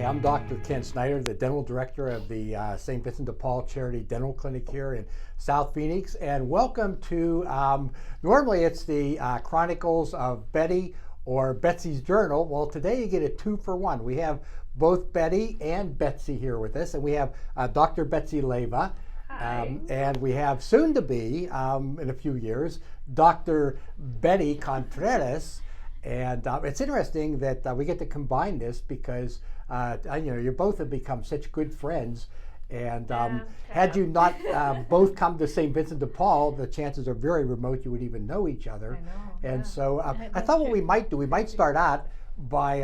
I'm Dr. Ken Snyder, the dental director of the St. Vincent de Paul Charity Dental Clinic here in South Phoenix. And welcome to, normally it's the Chronicles of Betty or Betzy's Journal. Well, today you get a 2-for-1. We have both Betty and Betzy here with us, and we have Dr. Betzy Leyva. And we have soon to be, in a few years, Dr. Betty Contreras. And it's interesting that we get to combine this because you both have become such good friends. And had you not both come to St. Vincent de Paul, the chances are very remote you would even know each other. I know, and yeah. so I thought what we might do, we might start out by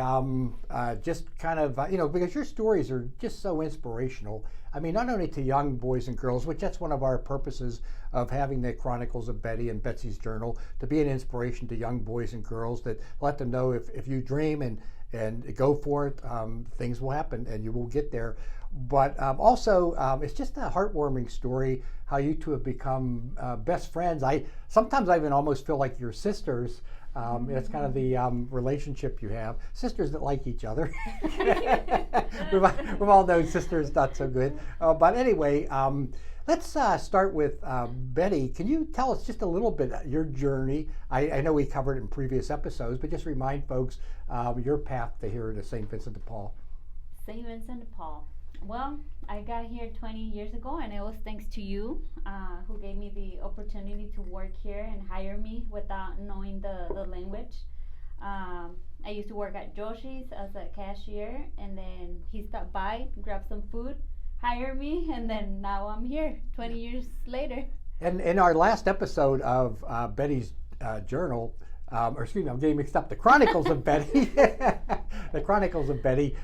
just kind of, because your stories are just so inspirational. I mean, not only to young boys and girls, which that's one of our purposes of having the Chronicles of Betty and Betzy's Journal, to be an inspiration to young boys and girls, that let them know if you dream and go for it, things will happen and you will get there. But also, it's just a heartwarming story how you two have become best friends. Sometimes I even almost feel like you're sisters. It's kind of the relationship you have. Sisters that like each other. we've all known sisters not so good. But anyway, let's start with Betty. Can you tell us just a little bit your journey? I know we covered it in previous episodes, but just remind folks your path to here to St. Vincent de Paul. St. Vincent de Paul. Well, I got here 20 years ago, and it was thanks to you who gave me the opportunity to work here and hire me without knowing the language. I used to work at Joshi's as a cashier, and then he stopped by, grabbed some food, hired me, and then now I'm here 20 years later. And in our last episode of Betty's Journal, I'm getting mixed up, the Chronicles of Betty, the Chronicles of Betty,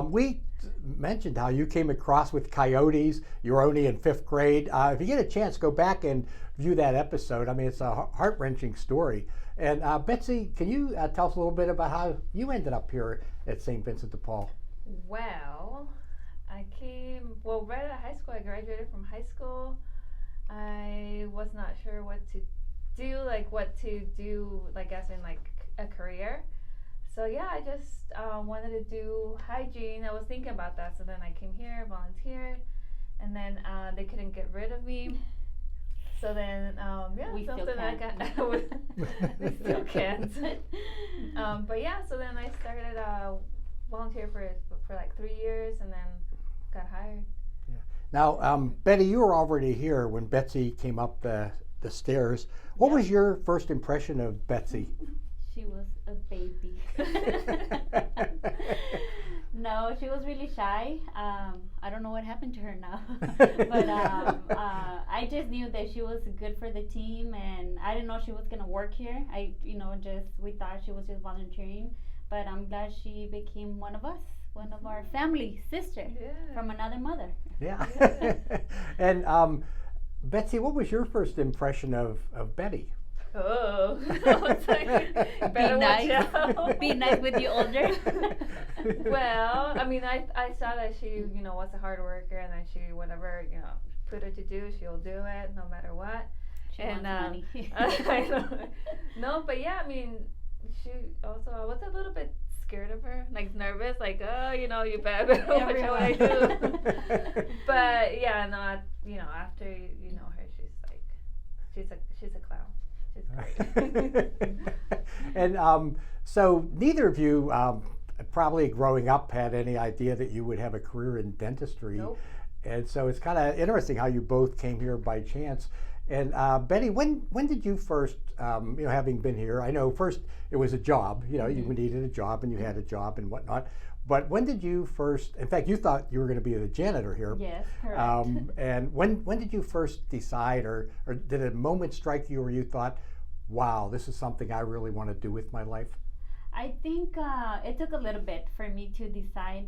we mentioned how you came across with coyotes. You were only in 5th grade. If you get a chance, go back and view that episode. I mean, it's a heart-wrenching story. And Betzy, can you tell us a little bit about how you ended up here at St. Vincent de Paul? Well, I came, right out of high school. I graduated from high school. I was not sure what to do, as in a career. So yeah, I just wanted to do hygiene. I was thinking about that, so then I came here, volunteered, and then they couldn't get rid of me. So then, we still we still can't. But yeah, so then I started volunteer for like 3 years, and then got hired. Yeah. Now, Betty, you were already here when Betzy came up the stairs. What was your first impression of Betzy? She was a baby. No, she was really shy. I don't know what happened to her now. But I just knew that she was good for the team, and I didn't know she was going to work here. We thought she was just volunteering. But I'm glad she became one of us, one of our family, sister, from another mother. Yeah. And Betzy, what was your first impression of Betty? Oh, better watch out. Be nice with your older. Well, I mean, I saw that she, was a hard worker, and that she, whatever, put her to do, she'll do it no matter what. She wants money. I know. No, but yeah, I mean, I was a little bit scared of her, nervous, you better watch out what I do. But yeah, no, after you know her, she's a clown. And so neither of you probably growing up had any idea that you would have a career in dentistry. Nope. And so it's kind of interesting how you both came here by chance. And Betty, when did you first, having been here, I know first it was a job, you needed a job and you had a job and whatnot. But when did you first, in fact, you thought you were going to be the janitor here. Yes, correct. And when did you first decide, or did a moment strike you where you thought, wow, this is something I really want to do with my life? I think it took a little bit for me to decide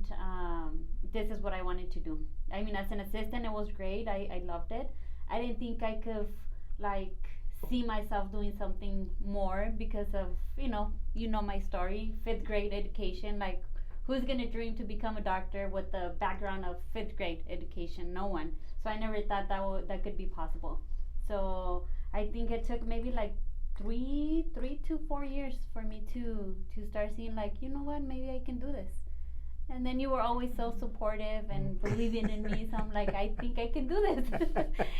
this is what I wanted to do. I mean, as an assistant, it was great. I loved it. I didn't think I could, see myself doing something more because of, my story, 5th grade education, who's going to dream to become a doctor with the background of 5th grade education? No one. So I never thought that could be possible. So I think it took maybe 3 to 4 years for me to start seeing maybe I can do this. And then you were always so supportive and believing in me. So I'm like, I think I can do this.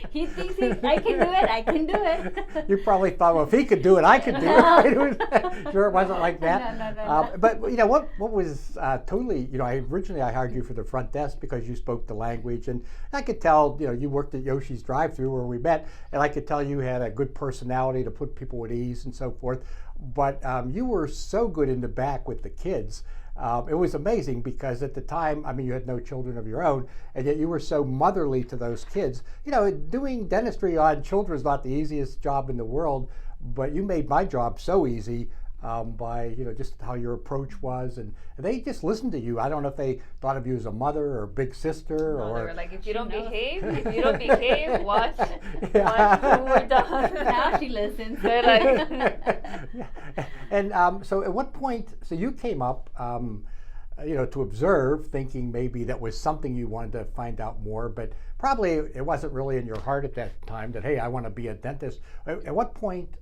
He thinks I can do it. I can do it. You probably thought, well, if he could do it, I could do it. Sure, it wasn't like that. No. But what was totally, originally I hired you for the front desk because you spoke the language, and I could tell, you worked at Yoshi's drive-thru where we met, and I could tell you had a good personality to put people at ease and so forth. But you were so good in the back with the kids. It was amazing because at the time, you had no children of your own, and yet you were so motherly to those kids. Doing dentistry on children is not the easiest job in the world, but you made my job so easy by just how your approach was, and they just listened to you. I don't know if they thought of you as a mother or a big sister, no, or they were like, if you don't behave, watch when we're done. Now she listens. They're like, yeah. And so at what point? So you came up, to observe, thinking maybe that was something you wanted to find out more, but probably it wasn't really in your heart at that time that, hey, I want to be a dentist. At what point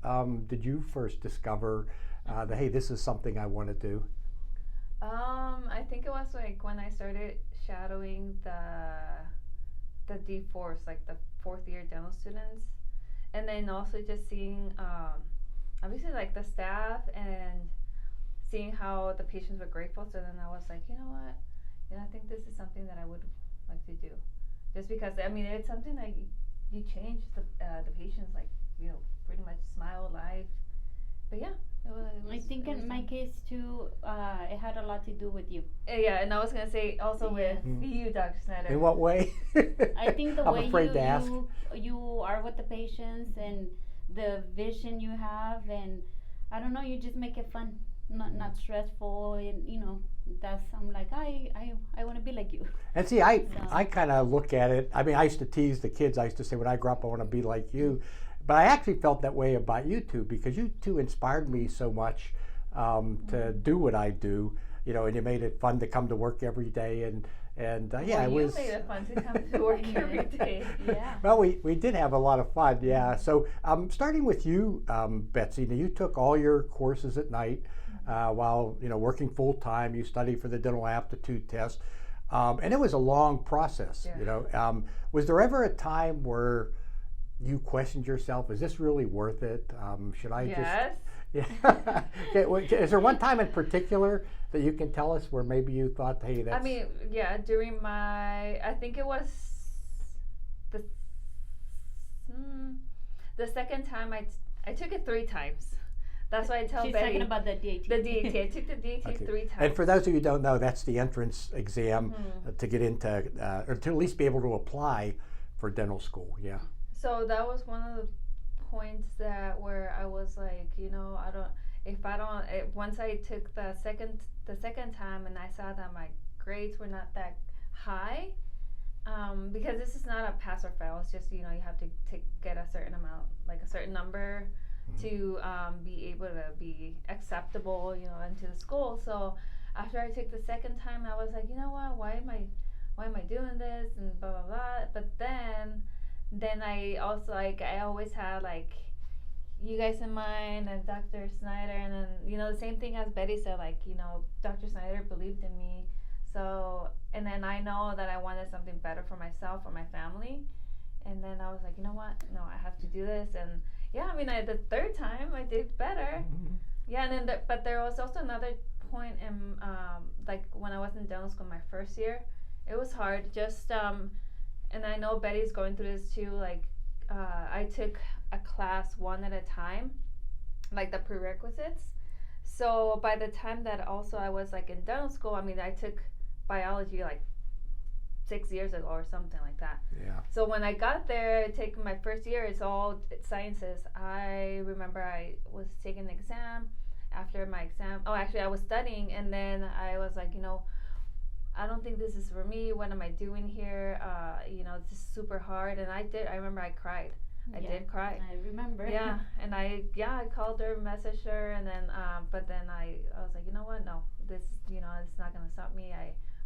did you first discover that, hey, this is something I want to do? I think it was like when I started shadowing the D4s, like the 4th year dental students, and then also just seeing obviously like the staff and seeing how the patients were grateful. So then I was like, you know what, I think this is something that I would like to do, just because it's something that you change the patients, like pretty much smile life. But yeah, it was I think in my case too, it had a lot to do with you. Yeah, and I was gonna say also with you, Dr. Snyder. In what way? I think the I'm way afraid to ask. you are with the patients and the vision you have, and I don't know, you just make it fun, not stressful, and that's, I'm like, I want to be like you. And see, I kind of look at it. I used to tease the kids. I used to say, when I grow up, I want to be like you. But I actually felt that way about you two, because you two inspired me so much to do what I do. And you made it fun to come to work every day, and yeah, it was. You made it fun to come to work every day. Yeah. Well, we did have a lot of fun. Yeah. So starting with you, Betzy. Now, you took all your courses at night while working full time. You studied for the dental aptitude test, and it was a long process. Yeah. Was there ever a time where you questioned yourself? Is this really worth it? Should I Yes. just? Yeah. Okay, is there one time in particular that you can tell us where maybe you thought, hey, that's. During I think it was the second time I took it 3 times. That's why I tell She's Betty. talking about the DAT. The DAT. I took the DAT Okay. 3 times. And for those of you who don't know, that's the entrance exam to get into, or to at least be able to apply for dental school. Yeah. So that was one of the points where I was like, once I took the second time and I saw that my grades were not that high, because this is not a pass or fail. It's just, you have to get a certain amount, like a certain number to be able to be acceptable, into the school. So after I took the second time, I was like, you know what, why am I doing this, and blah, blah, blah. But then I also, I always had, you guys in mind, and Dr. Snyder, and then, the same thing as Betty said, Dr. Snyder believed in me. So, and then I know that I wanted something better for myself, for my family. And then I was like, you know what? No, I have to do this. And yeah, the 3rd time I did better. Yeah, and then, but there was also another point in, when I was in dental school, my 1st year, it was hard. Just, and I know Betty's going through this too. I took a class one at a time, like the prerequisites. So by the time that also I was in dental school, I took biology 6 years ago or something like that. Yeah. So when I got there, taking my 1st year, it's all sciences. I remember I was taking an exam. After my exam, I was studying, and then I was like, I don't think this is for me. What am I doing here? This is super hard. And I remember I cried. I did cry. I remember. Yeah, and I called her, messaged her, and then but then I was like, you know what? No, this it's not gonna stop me.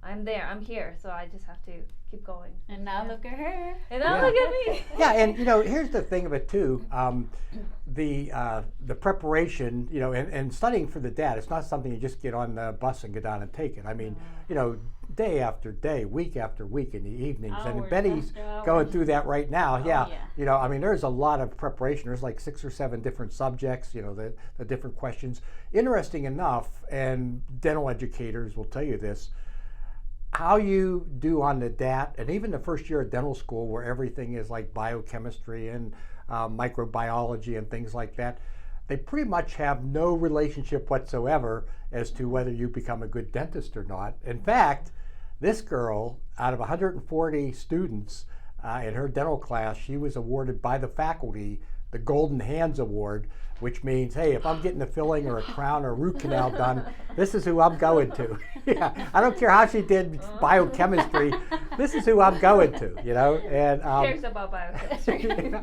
I'm there. I'm here. So I just have to keep going. And now look at her. And now look at me. Yeah, and here's the thing of it too. The preparation, and studying for the DAT, it's not something you just get on the bus and get down and take it. day after day, week after week in the evenings. And Hours Betty's after hours. going through that right now. Oh, Yeah. yeah. You know, I mean, there's a lot of preparation. There's like 6 or 7 different subjects, you know, the different questions. Interesting enough, and dental educators will tell you this, how you do on the DAT, and even the first year of dental school where everything is like biochemistry and microbiology and things like that, they pretty much have no relationship whatsoever as to whether you become a good dentist or not. In fact, this girl, out of 140 students in her dental class, she was awarded by the faculty the Golden Hands Award, which means, hey, if I'm getting a filling or a crown or a root canal done, this is who I'm going to. Yeah, I don't care how she did biochemistry. This is who I'm going to, you know. And cares about biochemistry.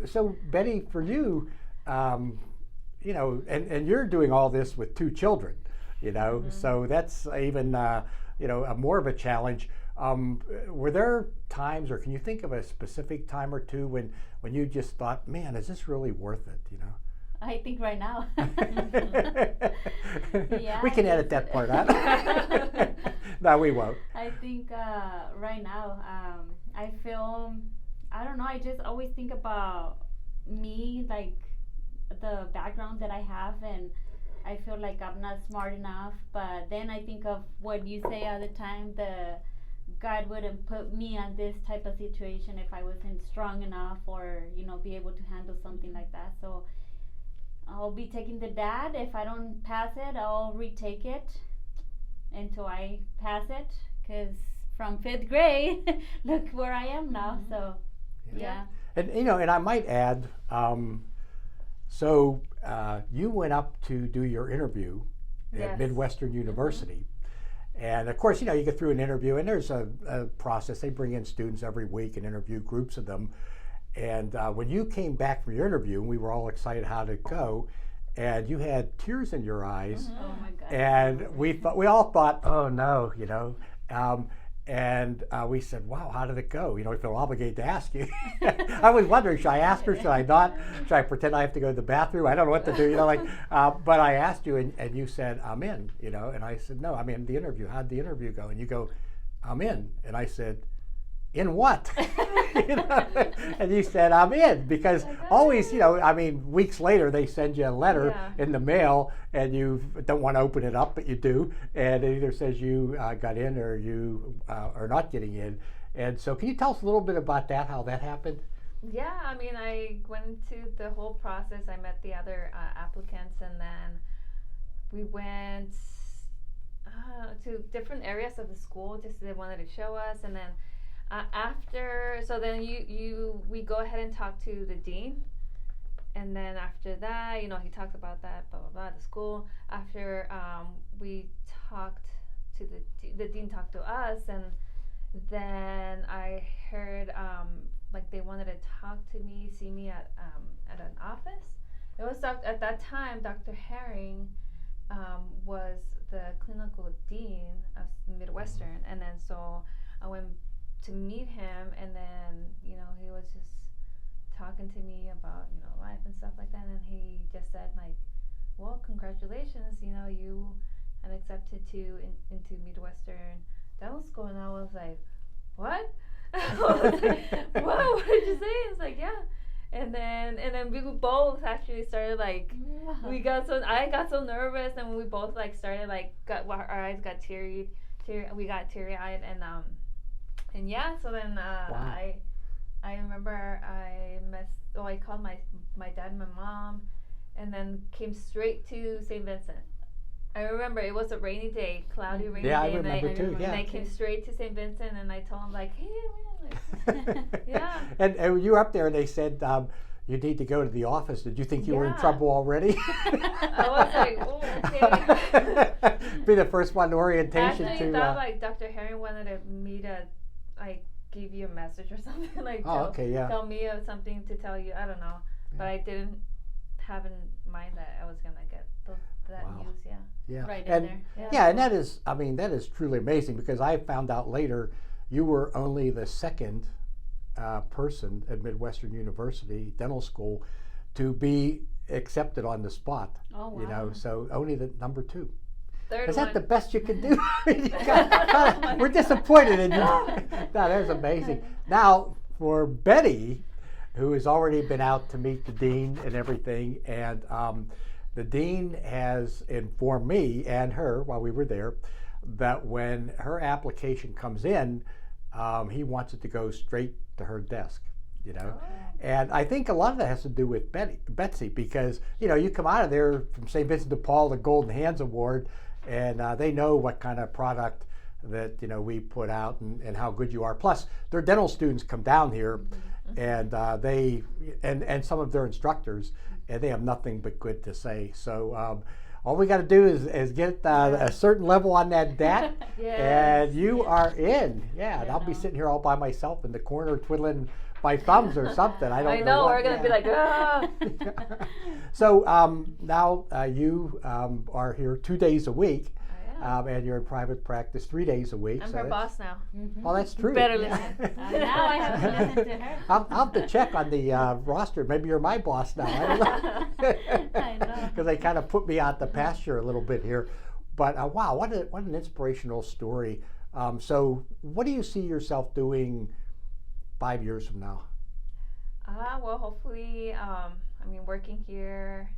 So Betty, for you, you know, and you're doing all this with 2 children, you know, so that's even you know, more of a challenge. Were there times, or can you think of a specific time or two when you just thought, man, is this really worth it, you know? I think right now. Yeah, we can edit that part out. No, we won't. I think right now, I feel, I don't know, I just always think about me, like the background that I have, and I feel like I'm not smart enough. But then I think of what you say all the time, God wouldn't put me in this type of situation if I wasn't strong enough, or, you know, be able to handle something like that. So I'll be taking the DAT. If I don't pass it, I'll retake it until I pass it, because from 5th grade, look where I am now. So yeah. And you know, and I might add, so you went up to do your interview at Midwestern University. And of course, you know, you get through an interview, and there's a process. They bring in students every week and interview groups of them. And when you came back from your interview, and we were all excited how to go, and you had tears in your eyes. Oh my God. And we all thought, oh no, you know. And we said, wow, how did it go? You know, we feel obligated to ask you. I was wondering, should I ask her? Should I not? Should I pretend I have to go to the bathroom? I don't know what to do, you know, like, but I asked you, and you said, I'm in, you know, and I said, no, I'm in the interview. How'd the interview go? And you go, I'm in. And I said, in what? You know? And you said, I'm in, because always, you know, I mean, weeks later they send you a letter in the mail, and you don't want to open it up, but you do, and it either says you got in or you are not getting in. And so can you tell us a little bit about that, how that happened? Yeah, I mean, I went to the whole process. I met the other applicants, and then we went to different areas of the school, just they wanted to show us. And then then we go ahead and talk to the dean, and then after that, you know, he talks about that, blah blah blah, the school. After we talked to the dean talked to us, and then I heard like they wanted to talk to me, see me at an office. It was at that time Dr. Herring was the clinical dean of Midwestern, and then so I went to meet him, and then, you know, he was just talking to me about, you know, life and stuff like that, and he just said, like, well, congratulations, you know, you had accepted into Midwestern Dental School. And I was like, what? I was like, whoa, what did you say? It's like, yeah. And then we both actually started, like, I got so nervous, and we both, like, started, like, our eyes got we got teary-eyed, and yeah, so then wow. I remember I called my dad and my mom, and then came straight to St. Vincent. I remember it was a rainy day, cloudy rainy day. Yeah, I remember too. And I came straight to St. Vincent, and I told him, like, hey, man, like, yeah. And you were up there, and they said, you need to go to the office. Did you think you were in trouble already? I was like, oh, okay. Be the first one to orientation. Actually, I thought like Dr. Herring wanted me to like give you a message or something, like tell me of something to tell you. I don't know, but I didn't have in mind that I was gonna get that news. Yeah. Right and, in there. Yeah, and that is truly amazing, because I found out later you were only the second person at Midwestern University Dental School to be accepted on the spot. Oh, wow. You know, so only the number 2. third Is that one. the best you can do? We're disappointed in you. No, that was amazing. Now, for Betty, who has already been out to meet the dean and everything, and the dean has informed me and her while we were there that when her application comes in, he wants it to go straight to her desk, you know. Oh. And I think a lot of that has to do with Betsy, because, you know, you come out of there from St. Vincent de Paul, the Golden Hands Award, and they know what kind of product that, you know, we put out and how good you are. Plus, their dental students come down here, and they and some of their instructors, and they have nothing but good to say. So all we got to do is get a certain level on that DAT, Yes. and you are in. Yeah, and I I'll be know. sitting here all by myself in the corner twiddling my thumbs or something. I don't I know. know, what. we're gonna be like, ah. So now you are here 2 days a week, I am. and you're in private practice 3 days a week. I'm so her that's- boss now. Well, that's true. Better Yeah. listen. Now I have to listen to her. I'll have to check on the roster. Maybe you're my boss now. I don't know. I know. Because they kind of put me out the pasture a little bit here. But wow, what an inspirational story. So what do you see yourself doing 5 years from now? Well, hopefully, I mean, working here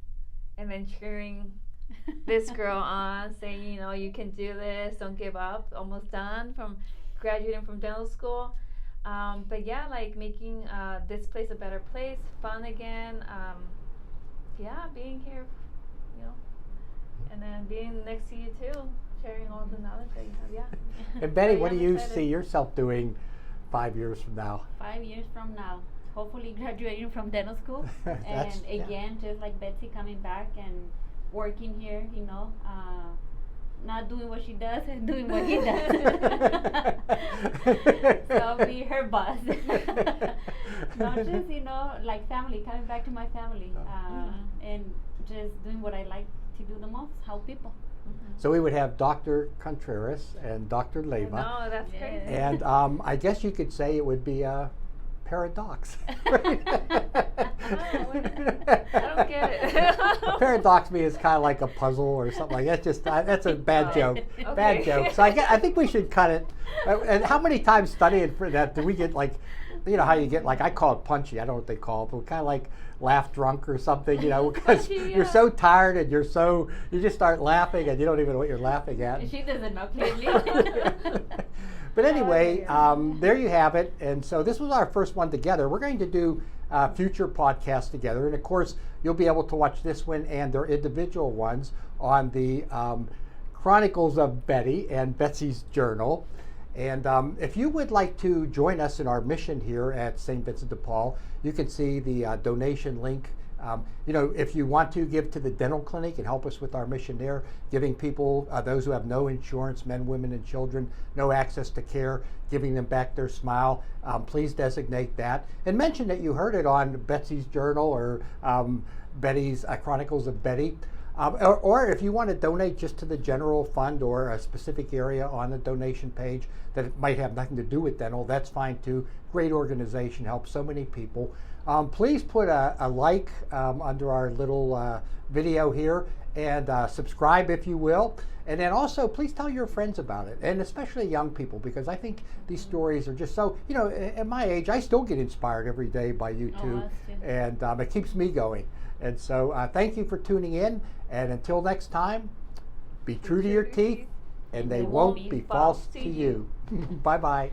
and then cheering this girl on, saying, you know, you can do this, don't give up, almost done from graduating from dental school. But yeah, like making this place a better place, fun again. Yeah, being here, you know, and then being next to you too, sharing all the knowledge that you have. Yeah. And Betty, So, what do yeah, you I'm excited. see yourself doing 5 years from now? 5 years from now, hopefully graduating from dental school, That's- and yeah. again, just like Betsy, coming back and working here. You know, not doing what she does and doing what he does. So I'll be her boss. No, just, you know, like family, coming back to my family, and just doing what I like to do the most, help people. So we would have Dr. Contreras and Dr. Leyva. No, that's Yes. crazy. And I guess you could say it would be a paradox. I don't get it. A paradox means kind of like a puzzle or something like that. That's a bad Oh, joke. okay. Bad joke. So I think we should cut it. And how many times studying for that do we get, like, you know how you get, like, I call it punchy. I don't know what they call it, but kind of like laugh drunk or something, you know, because Punchy, you're yeah. so tired and you just start laughing and you don't even know what you're laughing at. She doesn't know clearly. But anyway, there you have it. And so this was our first one together. We're going to do future podcasts together. And of course, you'll be able to watch this one and their individual ones on the Chronicles of Betty and Betzys Journal. And if you would like to join us in our mission here at St. Vincent de Paul, you can see the donation link. You know, if you want to give to the dental clinic and help us with our mission there, giving people, those who have no insurance, men, women, and children, no access to care, giving them back their smile, please designate that. And mention that you heard it on Betsy's Journal or Betty's Chronicles of Betty. Or if you want to donate just to the general fund or a specific area on the donation page that it might have nothing to do with dental, that's fine too. Great organization, helps so many people. Please put a like under our little video here and subscribe if you will. And then also please tell your friends about it, and especially young people, because I think these stories are just so, you know, at my age, I still get inspired every day by you two, us too. and it keeps me going. And so thank you for tuning in, and until next time, be true to your teeth, and they won't be false to you. Bye-bye.